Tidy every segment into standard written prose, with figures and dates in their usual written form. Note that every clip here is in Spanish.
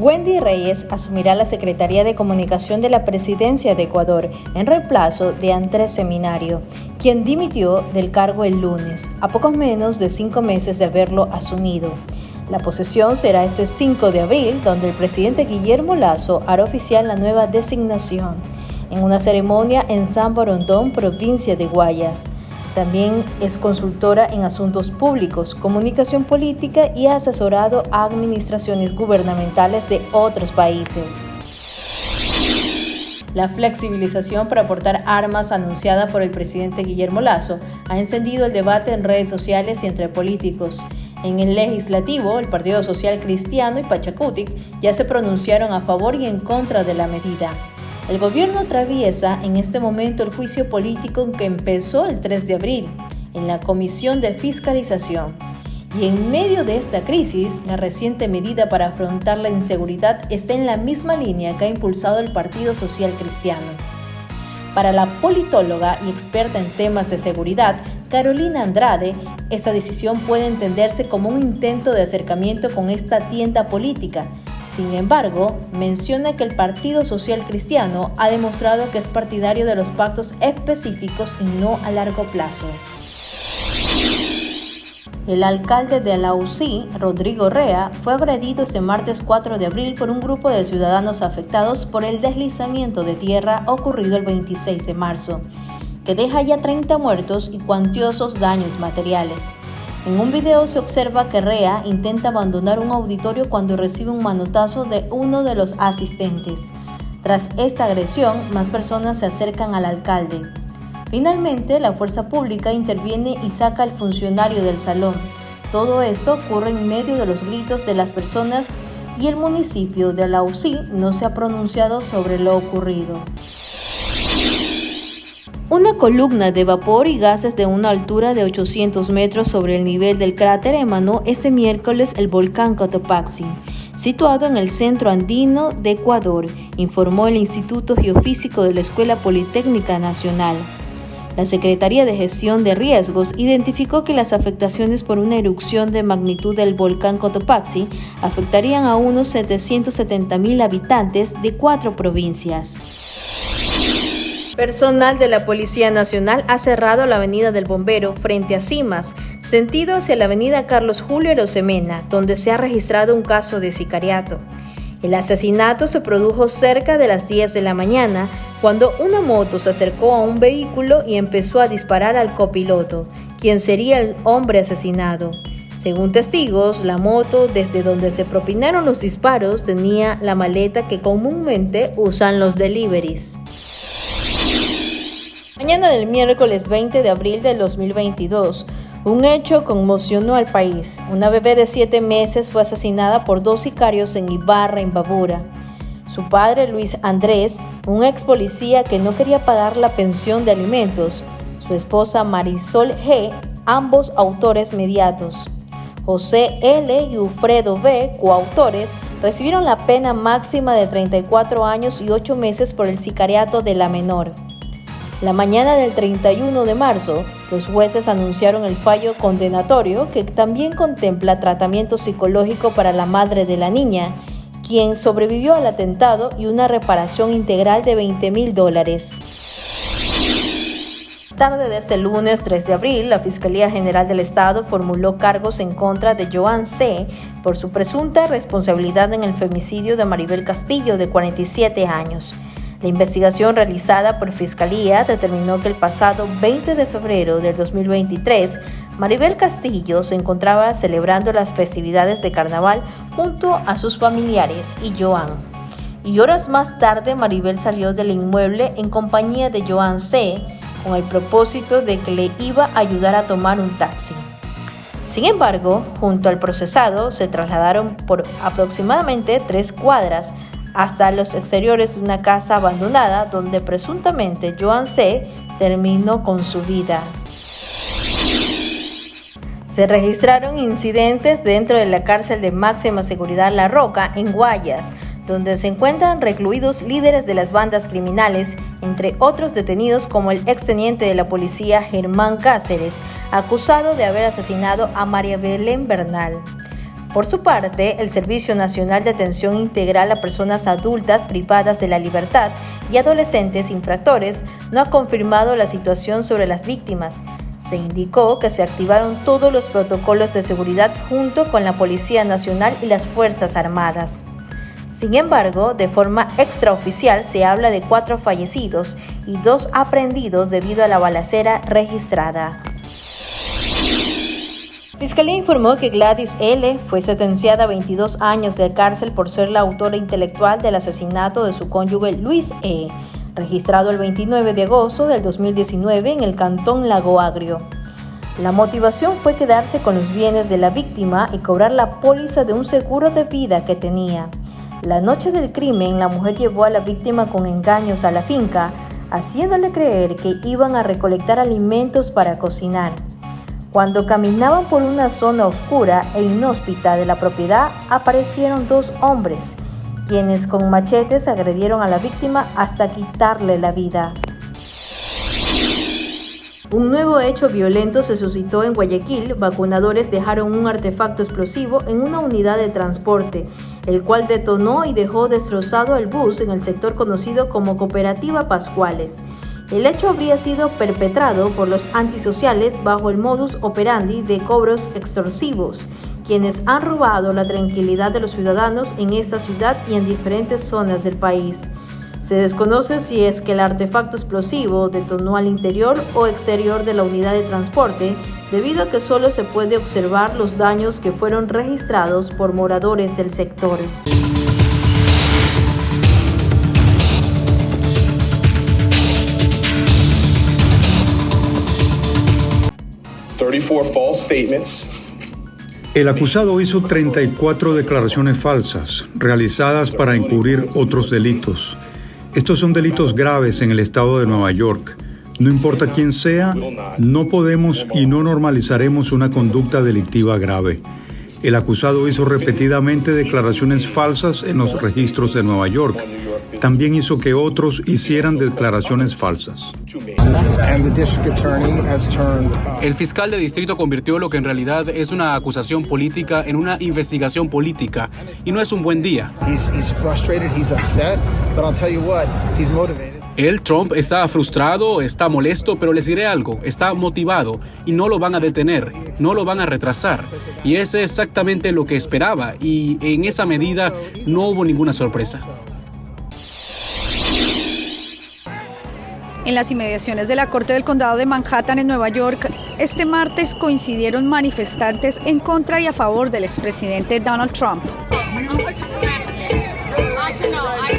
Wendy Reyes asumirá la Secretaría de Comunicación de la Presidencia de Ecuador en reemplazo de Andrés Seminario, quien dimitió del cargo el lunes, a pocos menos de 5 meses de haberlo asumido. La posesión será este 5 de abril, donde el presidente Guillermo Lasso hará oficial la nueva designación, en una ceremonia en San Borondón, provincia de Guayas. También es consultora en asuntos públicos, comunicación política y ha asesorado a administraciones gubernamentales de otros países. La flexibilización para portar armas anunciada por el presidente Guillermo Lasso ha encendido el debate en redes sociales y entre políticos. En el legislativo, el Partido Social Cristiano y Pachacutic ya se pronunciaron a favor y en contra de la medida. El gobierno atraviesa en este momento el juicio político que empezó el 3 de abril en la Comisión de Fiscalización. Y en medio de esta crisis, la reciente medida para afrontar la inseguridad está en la misma línea que ha impulsado el Partido Social Cristiano. Para la politóloga y experta en temas de seguridad, Carolina Andrade, esta decisión puede entenderse como un intento de acercamiento con esta tienda política. Sin embargo, menciona que el Partido Social Cristiano ha demostrado que es partidario de los pactos específicos y no a largo plazo. El alcalde de Alausí, Rodrigo Rea, fue agredido este martes 4 de abril por un grupo de ciudadanos afectados por el deslizamiento de tierra ocurrido el 26 de marzo, que deja ya 30 muertos y cuantiosos daños materiales. En un video se observa que Rea intenta abandonar un auditorio cuando recibe un manotazo de uno de los asistentes. Tras esta agresión, más personas se acercan al alcalde. Finalmente, la fuerza pública interviene y saca al funcionario del salón. Todo esto ocurre en medio de los gritos de las personas y el municipio de Alausí no se ha pronunciado sobre lo ocurrido. Una columna de vapor y gases de una altura de 800 metros sobre el nivel del cráter emanó este miércoles el volcán Cotopaxi, situado en el centro andino de Ecuador, informó el Instituto Geofísico de la Escuela Politécnica Nacional. La Secretaría de Gestión de Riesgos identificó que las afectaciones por una erupción de magnitud del volcán Cotopaxi afectarían a unos 770,000 habitantes de 4 provincias. Personal de la Policía Nacional ha cerrado la Avenida del Bombero frente a Cimas, sentido hacia la Avenida Carlos Julio Arosemena, donde se ha registrado un caso de sicariato. El asesinato se produjo cerca de las 10 de la mañana, cuando una moto se acercó a un vehículo y empezó a disparar al copiloto, quien sería el hombre asesinado. Según testigos, la moto, desde donde se propinaron los disparos, tenía la maleta que comúnmente usan los deliveries. Mañana del miércoles 20 de abril del 2022, un hecho conmocionó al país. Una bebé de 7 meses fue asesinada por 2 sicarios en Ibarra, Imbabura. Su padre, Luis Andrés, un ex policía que no quería pagar la pensión de alimentos. Su esposa, Marisol G., ambos autores mediatos. José L. y Ufredo B., coautores, recibieron la pena máxima de 34 años y 8 meses por el sicariato de la menor. La mañana del 31 de marzo, los jueces anunciaron el fallo condenatorio que también contempla tratamiento psicológico para la madre de la niña, quien sobrevivió al atentado, y una reparación integral de $20,000. Tarde de este lunes 3 de abril, la Fiscalía General del Estado formuló cargos en contra de Joan C. por su presunta responsabilidad en el femicidio de Maribel Castillo, de 47 años. La investigación realizada por Fiscalía determinó que el pasado 20 de febrero del 2023, Maribel Castillo se encontraba celebrando las festividades de carnaval junto a sus familiares y Joan. Y horas más tarde, Maribel salió del inmueble en compañía de Joan C., con el propósito de que le iba a ayudar a tomar un taxi. Sin embargo, junto al procesado, se trasladaron por aproximadamente 3 cuadras hasta los exteriores de una casa abandonada donde presuntamente Joan C. terminó con su vida. Se registraron incidentes dentro de la cárcel de máxima seguridad La Roca en Guayas, donde se encuentran recluidos líderes de las bandas criminales, entre otros detenidos como el exteniente de la policía Germán Cáceres, acusado de haber asesinado a María Belén Bernal. Por su parte, el Servicio Nacional de Atención Integral a Personas Adultas Privadas de la Libertad y Adolescentes Infractores no ha confirmado la situación sobre las víctimas. Se indicó que se activaron todos los protocolos de seguridad junto con la Policía Nacional y las Fuerzas Armadas. Sin embargo, de forma extraoficial se habla de 4 fallecidos y 2 aprehendidos debido a la balacera registrada. Fiscalía informó que Gladys L. fue sentenciada a 22 años de cárcel por ser la autora intelectual del asesinato de su cónyuge Luis E., registrado el 29 de agosto del 2019 en el cantón Lago Agrio. La motivación fue quedarse con los bienes de la víctima y cobrar la póliza de un seguro de vida que tenía. La noche del crimen, la mujer llevó a la víctima con engaños a la finca, haciéndole creer que iban a recolectar alimentos para cocinar. Cuando caminaban por una zona oscura e inhóspita de la propiedad, aparecieron 2 hombres, quienes con machetes agredieron a la víctima hasta quitarle la vida. Un nuevo hecho violento se suscitó en Guayaquil. Vacunadores dejaron un artefacto explosivo en una unidad de transporte, el cual detonó y dejó destrozado el bus en el sector conocido como Cooperativa Pascuales. El hecho habría sido perpetrado por los antisociales bajo el modus operandi de cobros extorsivos, quienes han robado la tranquilidad de los ciudadanos en esta ciudad y en diferentes zonas del país. Se desconoce si es que el artefacto explosivo detonó al interior o exterior de la unidad de transporte, debido a que solo se puede observar los daños que fueron registrados por moradores del sector. El acusado hizo 34 declaraciones falsas, realizadas para encubrir otros delitos. Estos son delitos graves en el estado de Nueva York. No importa quién sea, no podemos y no normalizaremos una conducta delictiva grave. El acusado hizo repetidamente declaraciones falsas en los registros de Nueva York. También hizo que otros hicieran declaraciones falsas. El fiscal de distrito convirtió lo que en realidad es una acusación política en una investigación política, y no es un buen día. Él, Trump, está frustrado, está molesto, pero les diré algo, está motivado y no lo van a detener, no lo van a retrasar. Y ese es exactamente lo que esperaba, y en esa medida no hubo ninguna sorpresa. En las inmediaciones de la Corte del Condado de Manhattan en Nueva York, este martes coincidieron manifestantes en contra y a favor del expresidente Donald Trump.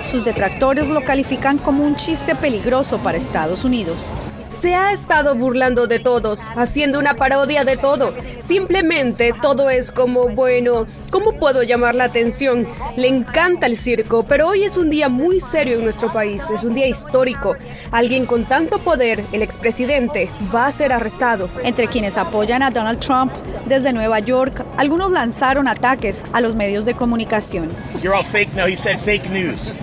Sus detractores lo califican como un chiste peligroso para Estados Unidos. Se ha estado burlando de todos, haciendo una parodia de todo. Simplemente todo es como, bueno, ¿cómo puedo llamar la atención? Le encanta el circo, pero hoy es un día muy serio en nuestro país, es un día histórico. Alguien con tanto poder, el expresidente, va a ser arrestado. Entre quienes apoyan a Donald Trump desde Nueva York, algunos lanzaron ataques a los medios de comunicación. You're all fake. No, he said fake news.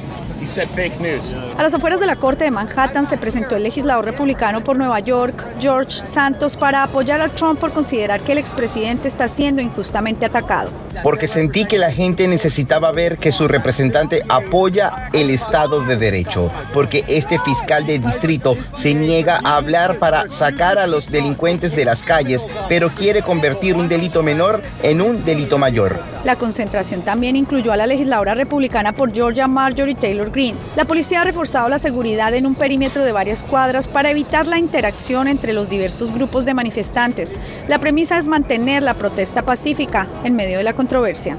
He said fake news. A las afueras de la Corte de Manhattan se presentó el legislador republicano por Nueva York, George Santos, para apoyar a Trump por considerar que el expresidente está siendo injustamente atacado. Porque sentí que la gente necesitaba ver que su representante apoya el Estado de Derecho, porque este fiscal de distrito se niega a hablar para sacar a los delincuentes de las calles, pero quiere convertir un delito menor en un delito mayor. La concentración también incluyó a la legisladora republicana por Georgia, Marjorie Taylor Greene. La policía ha reforzado la seguridad en un perímetro de varias cuadras para evitar la interacción entre los diversos grupos de manifestantes. La premisa es mantener la protesta pacífica en medio de la controversia.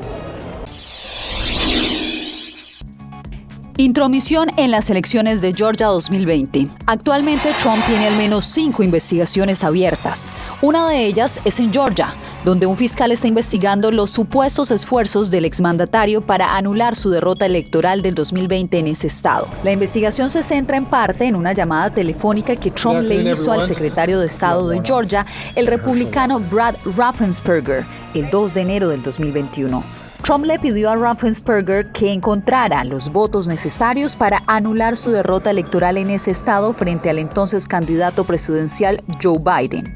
Intromisión en las elecciones de Georgia 2020. Actualmente Trump tiene al menos 5 investigaciones abiertas. Una de ellas es en Georgia, donde un fiscal está investigando los supuestos esfuerzos del exmandatario para anular su derrota electoral del 2020 en ese estado. La investigación se centra en parte en una llamada telefónica que Trump le hizo al secretario de Estado de Georgia, el republicano Brad Raffensperger, el 2 de enero del 2021. Trump le pidió a Raffensperger que encontrara los votos necesarios para anular su derrota electoral en ese estado frente al entonces candidato presidencial Joe Biden.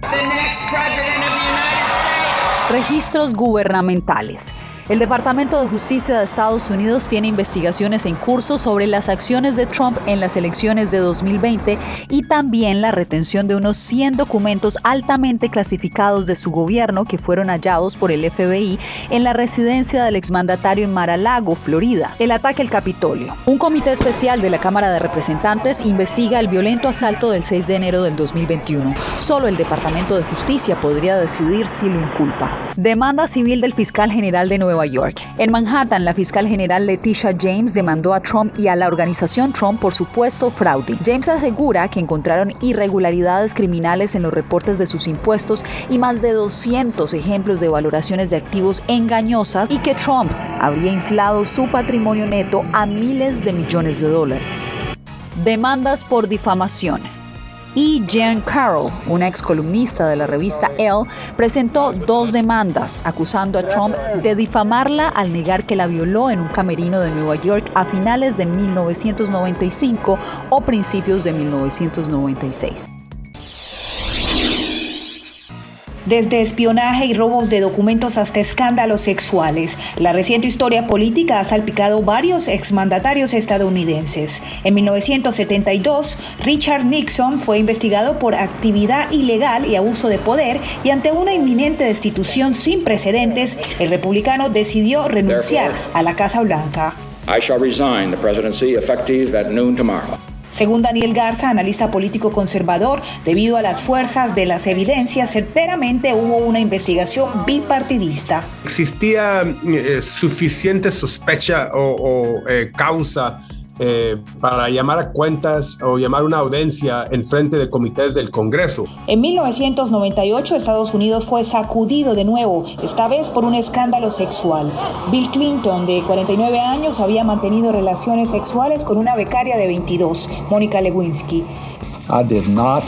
Registros gubernamentales. El Departamento de Justicia de Estados Unidos tiene investigaciones en curso sobre las acciones de Trump en las elecciones de 2020 y también la retención de unos 100 documentos altamente clasificados de su gobierno que fueron hallados por el FBI en la residencia del exmandatario en Mar-a-Lago, Florida. El ataque al Capitolio. Un comité especial de la Cámara de Representantes investiga el violento asalto del 6 de enero del 2021. Solo el Departamento de Justicia podría decidir si lo inculpa. Demanda civil del fiscal general de Nueva York. En Manhattan, la fiscal general Letitia James demandó a Trump y a la organización Trump por supuesto fraude. James asegura que encontraron irregularidades criminales en los reportes de sus impuestos y más de 200 ejemplos de valoraciones de activos engañosas y que Trump habría inflado su patrimonio neto a miles de millones de dólares. Demandas por difamación. Y Jean Carroll, una ex columnista de la revista Elle, presentó 2 demandas acusando a Trump de difamarla al negar que la violó en un camerino de Nueva York a finales de 1995 o principios de 1996. Desde espionaje y robos de documentos hasta escándalos sexuales, la reciente historia política ha salpicado varios exmandatarios estadounidenses. En 1972, Richard Nixon fue investigado por actividad ilegal y abuso de poder, y ante una inminente destitución sin precedentes, el republicano decidió renunciar a la Casa Blanca. I shall resign the presidency effective at noon tomorrow. Según Daniel Garza, analista político conservador, debido a las fuerzas de las evidencias, certeramente hubo una investigación bipartidista. Existía suficiente sospecha o causa para llamar a cuentas o llamar una audiencia en frente de comités del Congreso. En 1998, Estados Unidos fue sacudido de nuevo, esta vez por un escándalo sexual. Bill Clinton, de 49 años, había mantenido relaciones sexuales con una becaria de 22, Mónica Lewinsky. I did not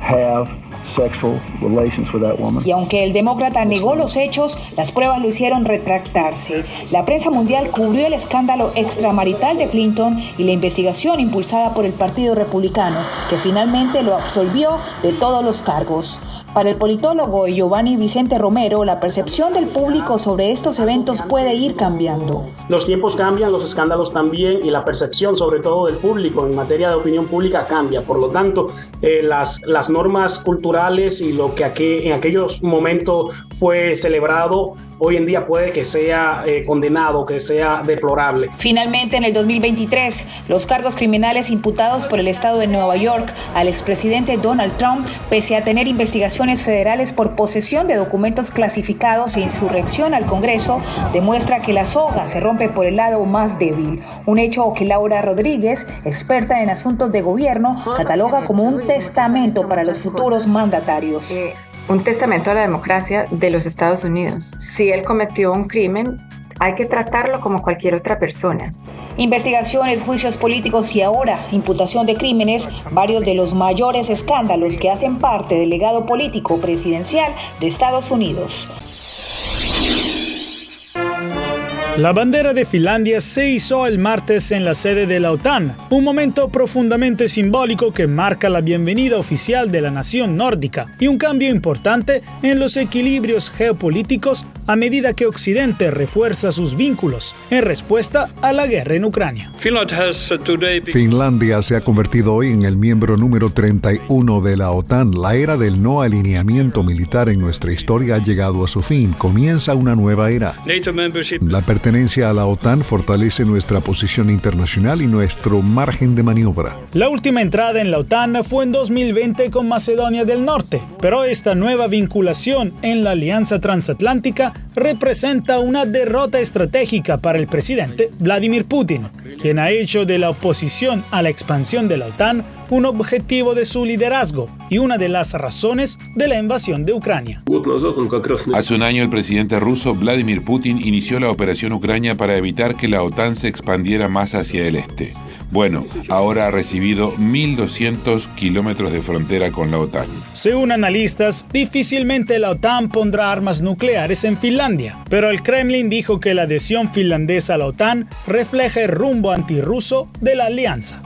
have sexual relations with that woman. Y aunque el demócrata negó los hechos, las pruebas lo hicieron retractarse. La prensa mundial cubrió el escándalo extramarital de Clinton y la investigación impulsada por el Partido Republicano, que finalmente lo absolvió de todos los cargos. Para el politólogo Giovanni Vicente Romero, la percepción del público sobre estos eventos puede ir cambiando. Los tiempos cambian, los escándalos también, y la percepción sobre todo del público en materia de opinión pública cambia. Por lo tanto, las normas culturales y lo que en aquellos momentos fue celebrado, hoy en día puede que sea condenado, que sea deplorable. Finalmente, en el 2023, los cargos criminales imputados por el estado de Nueva York al expresidente Donald Trump, pese a tener investigaciones federales por posesión de documentos clasificados e insurrección al Congreso, demuestra que la soga se rompe por el lado más débil. Un hecho que Laura Rodríguez, experta en asuntos de gobierno, cataloga como un testamento para los futuros mandatarios. Un testamento a la democracia de los Estados Unidos. Si él cometió un crimen, hay que tratarlo como cualquier otra persona. Investigaciones, juicios políticos y ahora imputación de crímenes, varios de los mayores escándalos que hacen parte del legado político presidencial de Estados Unidos. La bandera de Finlandia se izó el martes en la sede de la OTAN, un momento profundamente simbólico que marca la bienvenida oficial de la nación nórdica y un cambio importante en los equilibrios geopolíticos a medida que Occidente refuerza sus vínculos en respuesta a la guerra en Ucrania. Finlandia se ha convertido hoy en el miembro número 31 de la OTAN. La era del no alineamiento militar en nuestra historia ha llegado a su fin. Comienza una nueva era. La pertenencia a la OTAN fortalece nuestra posición internacional y nuestro margen de maniobra. La última entrada en la OTAN fue en 2020 con Macedonia del Norte, pero esta nueva vinculación en la alianza transatlántica representa una derrota estratégica para el presidente Vladimir Putin, quien ha hecho de la oposición a la expansión de la OTAN un objetivo de su liderazgo y una de las razones de la invasión de Ucrania. Hace un año el presidente ruso Vladimir Putin inició la operación Ucrania para evitar que la OTAN se expandiera más hacia el este. Bueno, ahora ha recibido 1.200 kilómetros de frontera con la OTAN. Según analistas, difícilmente la OTAN pondrá armas nucleares en Finlandia, pero el Kremlin dijo que la adhesión finlandesa a la OTAN refleja el rumbo antirruso de la alianza.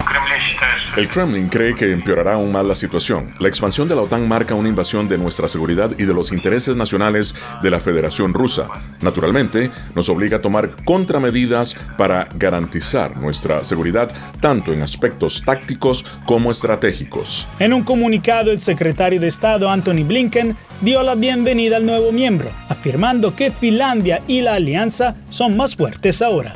El Kremlin cree que empeorará aún más la situación. La expansión de la OTAN marca una invasión de nuestra seguridad y de los intereses nacionales de la Federación Rusa. Naturalmente, nos obliga a tomar contramedidas para garantizar nuestra seguridad tanto en aspectos tácticos como estratégicos. En un comunicado, el secretario de Estado Antony Blinken dio la bienvenida al nuevo miembro, afirmando que Finlandia y la alianza son más fuertes ahora.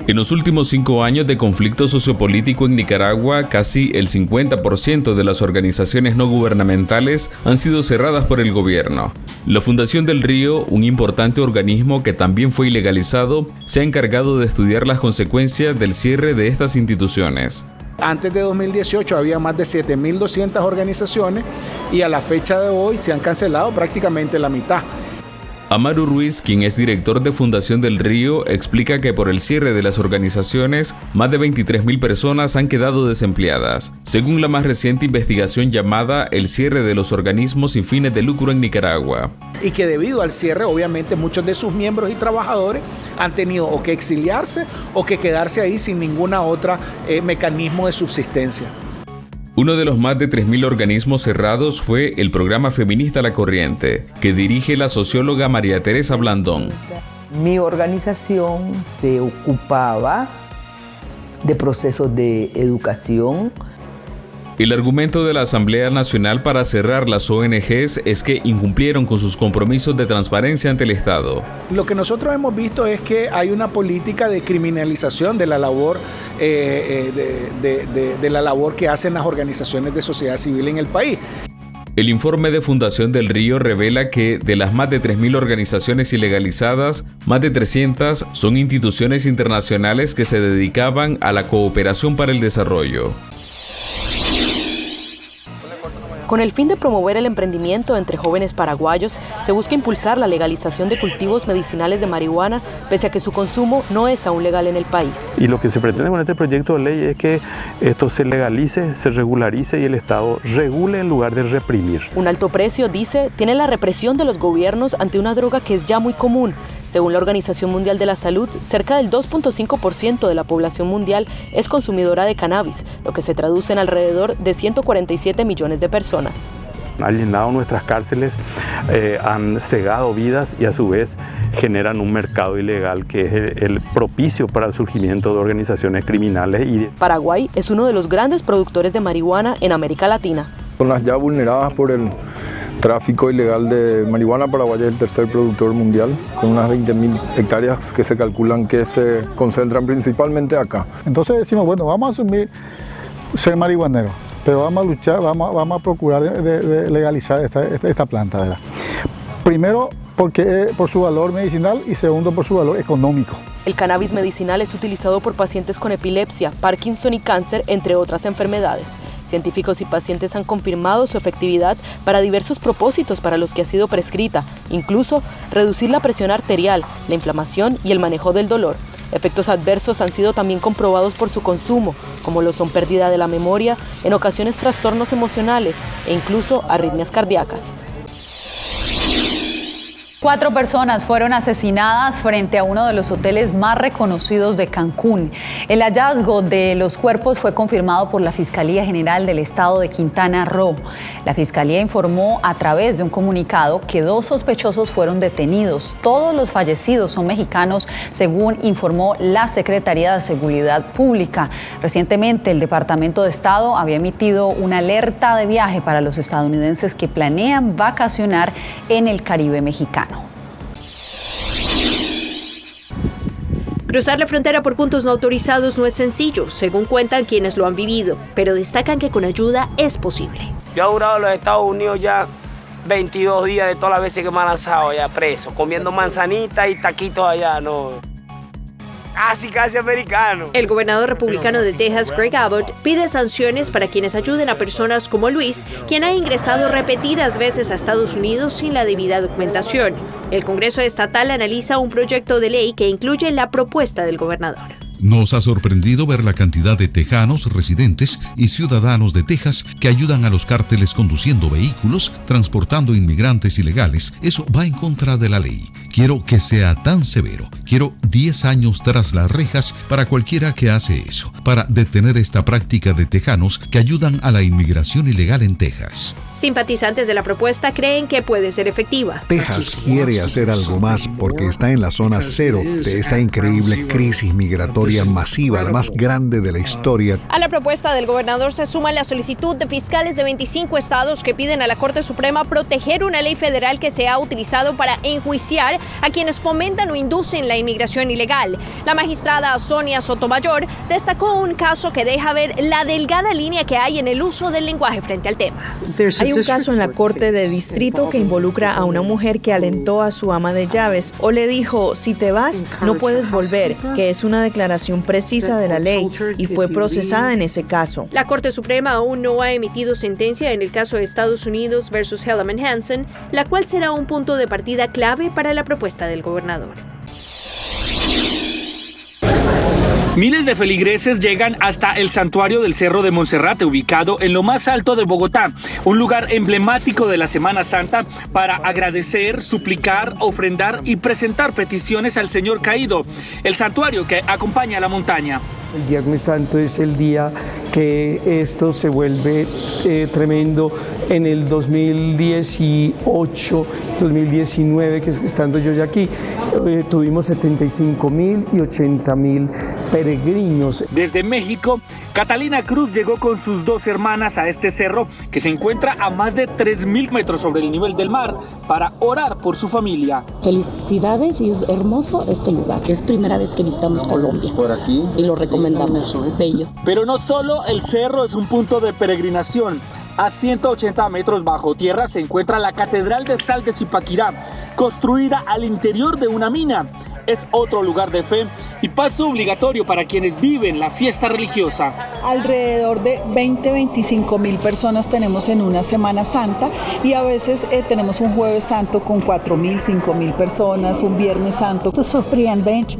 En los últimos 5 años de conflicto sociopolítico en Nicaragua, casi el 50% de las organizaciones no gubernamentales han sido cerradas por el gobierno. La Fundación del Río, un importante organismo que también fue ilegalizado, se ha encargado de estudiar las consecuencias del cierre de estas instituciones. Antes de 2018 había más de 7.200 organizaciones y a la fecha de hoy se han cancelado prácticamente la mitad. Amaru Ruiz, quien es director de Fundación del Río, explica que por el cierre de las organizaciones, más de 23.000 personas han quedado desempleadas, según la más reciente investigación llamada El cierre de los organismos sin fines de lucro en Nicaragua. Y que debido al cierre, obviamente, muchos de sus miembros y trabajadores han tenido o que exiliarse o que quedarse ahí sin ninguna otra mecanismo de subsistencia. Uno de los más de 3.000 organismos cerrados fue el programa feminista La Corriente, que dirige la socióloga María Teresa Blandón. Mi organización se ocupaba de procesos de educación. El argumento de la Asamblea Nacional para cerrar las ONGs es que incumplieron con sus compromisos de transparencia ante el Estado. Lo que nosotros hemos visto es que hay una política de criminalización de la labor, de la labor que hacen las organizaciones de sociedad civil en el país. El informe de Fundación del Río revela que de las más de 3.000 organizaciones ilegalizadas, más de 300 son instituciones internacionales que se dedicaban a la cooperación para el desarrollo. Con el fin de promover el emprendimiento entre jóvenes paraguayos, se busca impulsar la legalización de cultivos medicinales de marihuana, pese a que su consumo no es aún legal en el país. Y lo que se pretende con este proyecto de ley es que esto se legalice, se regularice y el Estado regule en lugar de reprimir. Un alto precio, dice, tiene la represión de los gobiernos ante una droga que es ya muy común. Según la Organización Mundial de la Salud, cerca del 2.5% de la población mundial es consumidora de cannabis, lo que se traduce en alrededor de 147 millones de personas. Han llenado nuestras cárceles, han cegado vidas y a su vez generan un mercado ilegal que es el propicio para el surgimiento de organizaciones criminales. Paraguay es uno de los grandes productores de marihuana en América Latina. Son las ya vulneradas por el tráfico ilegal de marihuana. Paraguay es el tercer productor mundial, con unas 20.000 hectáreas que se calculan que se concentran principalmente acá. Entonces decimos, bueno, vamos a asumir ser marihuaneros, pero vamos a luchar, vamos a procurar de legalizar esta planta, ¿verdad? Primero, porque por su valor medicinal y segundo, por su valor económico. El cannabis medicinal es utilizado por pacientes con epilepsia, Parkinson y cáncer, entre otras enfermedades. Científicos y pacientes han confirmado su efectividad para diversos propósitos para los que ha sido prescrita, incluso reducir la presión arterial, la inflamación y el manejo del dolor. Efectos adversos han sido también comprobados por su consumo, como lo son pérdida de la memoria, en ocasiones trastornos emocionales e incluso arritmias cardíacas. 4 personas fueron asesinadas frente a uno de los hoteles más reconocidos de Cancún. El hallazgo de los cuerpos fue confirmado por la Fiscalía General del Estado de Quintana Roo. La Fiscalía informó a través de un comunicado que 2 sospechosos fueron detenidos. Todos los fallecidos son mexicanos, según informó la Secretaría de Seguridad Pública. Recientemente, el Departamento de Estado había emitido una alerta de viaje para los estadounidenses que planean vacacionar en el Caribe mexicano. Cruzar la frontera por puntos no autorizados no es sencillo, según cuentan quienes lo han vivido, pero destacan que con ayuda es posible. Yo he durado en los Estados Unidos ya 22 días de todas las veces que me han lanzado allá preso, comiendo manzanitas y taquitos allá, no. casi americano. El gobernador republicano de Texas, Greg Abbott, pide sanciones para quienes ayuden a personas como Luis, quien ha ingresado repetidas veces a Estados Unidos sin la debida documentación. El Congreso estatal analiza un proyecto de ley que incluye la propuesta del gobernador. Nos ha sorprendido ver la cantidad de tejanos, residentes y ciudadanos de Texas que ayudan a los cárteles conduciendo vehículos, transportando inmigrantes ilegales. Eso va en contra de la ley. Quiero que sea tan severo. Quiero 10 años tras las rejas para cualquiera que hace eso, para detener esta práctica de tejanos que ayudan a la inmigración ilegal en Texas. Simpatizantes de la propuesta creen que puede ser efectiva. Texas quiere hacer algo más porque está en la zona cero de esta increíble crisis migratoria masiva, la más grande de la historia. A la propuesta del gobernador se suma la solicitud de fiscales de 25 estados que piden a la Corte Suprema proteger una ley federal que se ha utilizado para enjuiciar a quienes fomentan o inducen la inmigración ilegal. La magistrada Sonia Sotomayor destacó un caso que deja ver la delgada línea que hay en el uso del lenguaje frente al tema. Hay un caso en la Corte de Distrito que involucra a una mujer que alentó a su ama de llaves o le dijo, si te vas, no puedes volver, que es una declaración precisa de la ley y fue procesada en ese caso. La Corte Suprema aún no ha emitido sentencia en el caso de Estados Unidos versus Helaman Hansen, la cual será un punto de partida clave para la propuesta del gobernador. Miles de feligreses llegan hasta el santuario del Cerro de Monserrate, ubicado en lo más alto de Bogotá, un lugar emblemático de la Semana Santa para agradecer, suplicar, ofrendar y presentar peticiones al Señor caído, el santuario que acompaña a la montaña. El Viernes Santo es el día que esto se vuelve tremendo. En el 2018, 2019, que es estando yo ya aquí, tuvimos 75,000 y 80,000 peregrinos. Desde México, Catalina Cruz llegó con sus 2 hermanas a este cerro que se encuentra a más de 3,000 metros sobre el nivel del mar para orar por su familia. Felicidades, y es hermoso este lugar, que es primera vez que visitamos Colombia. Por aquí. Y lo recomendamos, bello. Pero no solo el cerro es un punto de peregrinación. A 180 metros bajo tierra se encuentra la Catedral de Sal de Zipaquirá, construida al interior de una mina. Es otro lugar de fe y paso obligatorio para quienes viven la fiesta religiosa. Alrededor de 20-25,000 personas tenemos en una Semana Santa y a veces tenemos un Jueves Santo con 4,000, 5,000 personas, un Viernes Santo. Esto es sorprendente,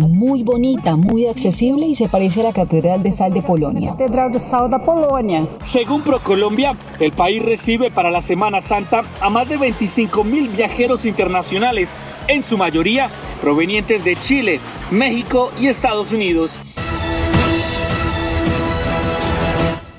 muy bonita, muy accesible y se parece a la Catedral de Sal de Polonia. Catedral de Sal de Polonia. Según Procolombia, el país recibe para la Semana Santa a más de 25,000 viajeros internacionales, en su mayoría provenientes de Chile, México y Estados Unidos.